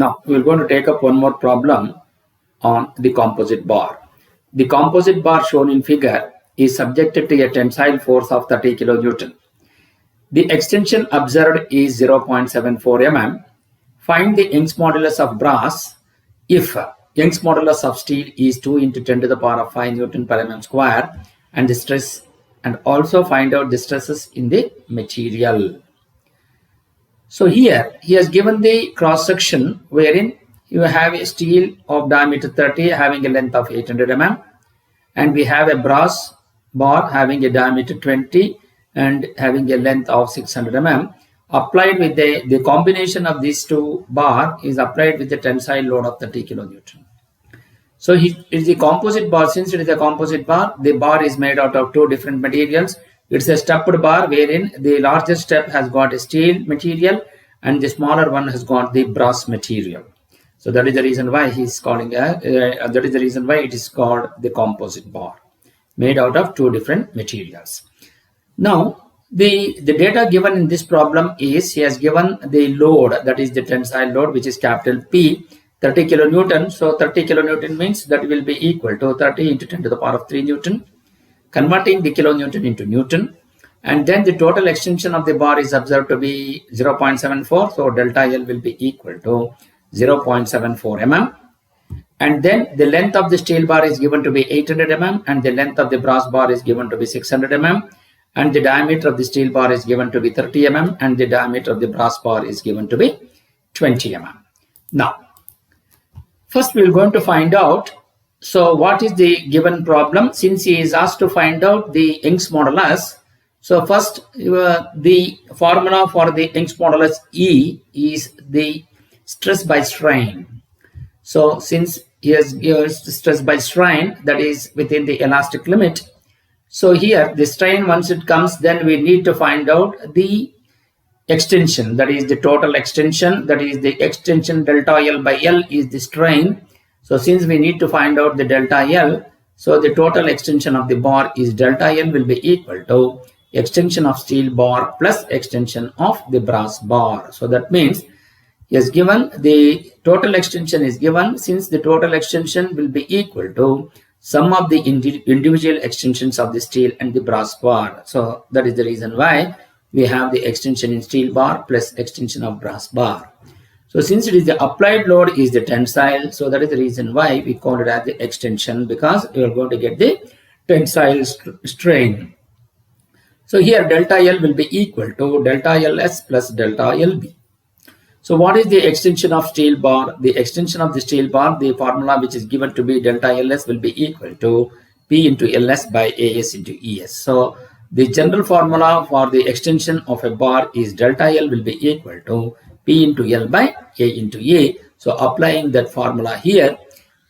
Now we're going to take up one more problem on the composite bar. The composite bar shown in figure is subjected to a tensile force of 30 kilonewton. The extension observed is 0.74 mm. Find the Young's modulus of brass if Young's modulus of steel is 2 into 10 to the power of 5 Newton per mm square, and the stress, and also find out the stresses in the material. So here he has given the cross section wherein you have a steel of diameter 30 having a length of 800 mm, and we have a brass bar having a diameter 20 and having a length of 600 mm. Applied with the combination of these two bar is applied with the tensile load of 30 kilonewton. So it is a composite bar. Since it is a composite bar, the bar is made out of two different materials. It's a stepped bar wherein the largest step has got a steel material and the smaller one has got the brass material. So that is the reason why he is calling that is the reason why it is called the composite bar, made out of two different materials. Now the data given in this problem is he has given the load, that is the tensile load, which is capital P, 30 kilonewton. So 30 kilonewton means that will be equal to 30 into 10 to the power of 3 Newton, converting the kilonewton into Newton. And then the total extension of the bar is observed to be 0.74. So delta L will be equal to 0.74 mm. And then the length of the steel bar is given to be 800 mm and the length of the brass bar is given to be 600 mm. And the diameter of the steel bar is given to be 30 mm and the diameter of the brass bar is given to be 20 mm. Now, first we are going to find out, so what is the given problem? Since he is asked to find out the Young's modulus, so first the formula for the Young's modulus E is the stress by strain. So since he has used stress by strain, that is within the elastic limit. So here the strain, once it comes, then we need to find out the extension, that is the total extension, that is the extension delta L by L is the strain. So since we need to find out the delta L, so the total extension of the bar is delta L will be equal to extension of steel bar plus extension of the brass bar. So that means he has given the total extension is given, since the total extension will be equal to sum of the individual extensions of the steel and the brass bar. So that is the reason why we have the extension in steel bar plus extension of brass bar. So since it is the applied load is the tensile, so that is the reason why we call it as the extension, because we are going to get the tensile strain. So here delta L will be equal to delta LS plus delta LB. So what is the extension of steel bar? The extension of the steel bar, the formula which is given to be delta LS will be equal to P into LS by AS into ES. So the general formula for the extension of a bar is delta L will be equal to P into L by A into A. So applying that formula here,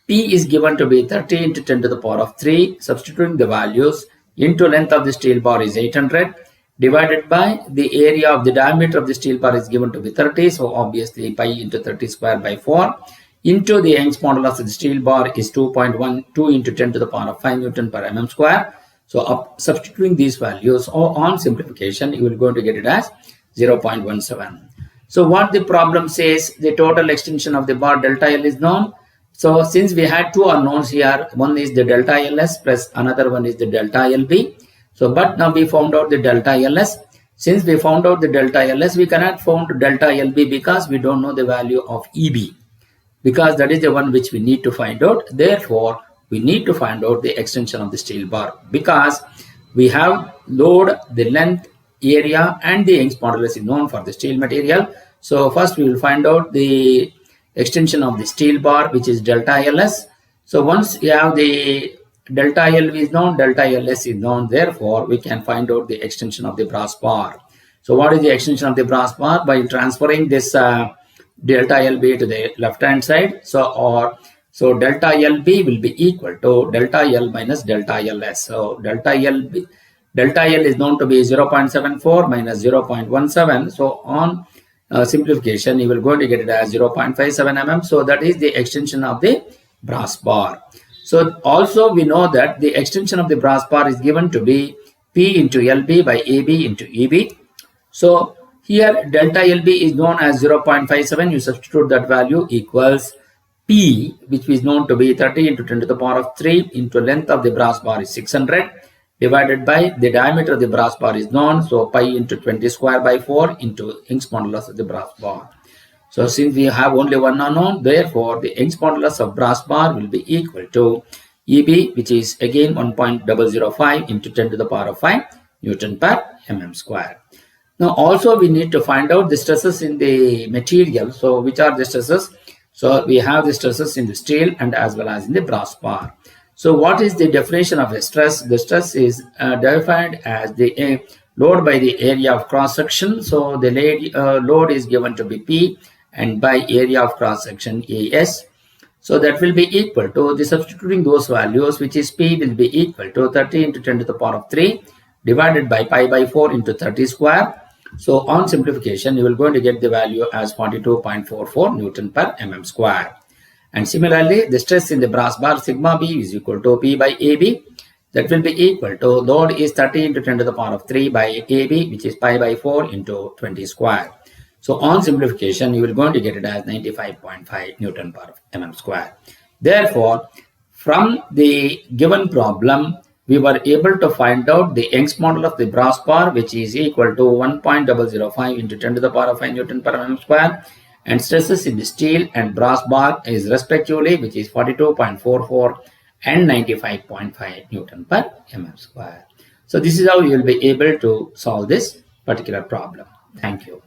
P is given to be 30 into 10 to the power of 3, substituting the values, into length of the steel bar is 800, divided by the area of the diameter of the steel bar is given to be 30. So obviously pi into 30 square by 4 into the Young's modulus of the steel bar is 2.12 into 10 to the power of 5 Newton per mm square. So substituting these values or on simplification, you will going to get it as 0.17. So what the problem says, the total extension of the bar delta L is known. So since we had two unknowns here, one is the delta LS plus another one is the delta LB. So but now we found out the delta LS. Since we found out the delta LS, we cannot find delta LB because we don't know the value of EB, because that is the one which we need to find out. Therefore, we need to find out the extension of the steel bar, because we have load, the length, area and the Young's modulus is known for the steel material. So first we will find out the extension of the steel bar, which is delta LS. So once you have the delta L is known, delta LS is known, therefore we can find out the extension of the brass bar. So what is the extension of the brass bar? By transferring this delta LB to the left hand side, so delta LB will be equal to delta L minus delta LS. So delta L is known to be 0.74 minus 0.17. So on simplification, you will go to get it as 0.57 mm. So that is the extension of the brass bar. So also we know that the extension of the brass bar is given to be P into LB by AB into EB. So Here delta LB is known as 0.57. You substitute that value equals P, which is known to be 30 into 10 to the power of 3 into length of the brass bar is 600 divided by the diameter of the brass bar is known. So pi into 20 square by 4 into Young's modulus of the brass bar. So since we have only one unknown, therefore the Young's modulus of brass bar will be equal to EB, which is again 1.005 into 10 to the power of 5 Newton per mm square. Now also we need to find out the stresses in the material. So which are the stresses? So we have the stresses in the steel and as well as in the brass bar. So what is the definition of a stress? The stress is defined as the load by the area of cross section. So the load is given to be P and by area of cross section AS. So that will be equal to the substituting those values, which is P will be equal to 30 into 10 to the power of 3 divided by pi by 4 into 30 square. So on simplification, you will going to get the value as 42.44 Newton per mm square. And similarly, the stress in the brass bar sigma B is equal to P by AB. That will be equal to load is 30 into 10 to the power of 3 by AB, which is pi by 4 into 20 square. So on simplification, you will going to get it as 95.5 Newton per mm square. Therefore, from the given problem, we were able to find out the Young's modulus of the brass bar, which is equal to 1.005 into 10 to the power of 5 Newton per mm square, and stresses in the steel and brass bar is respectively, which is 42.44 and 95.5 Newton per mm square. So this is how you will be able to solve this particular problem. Thank you.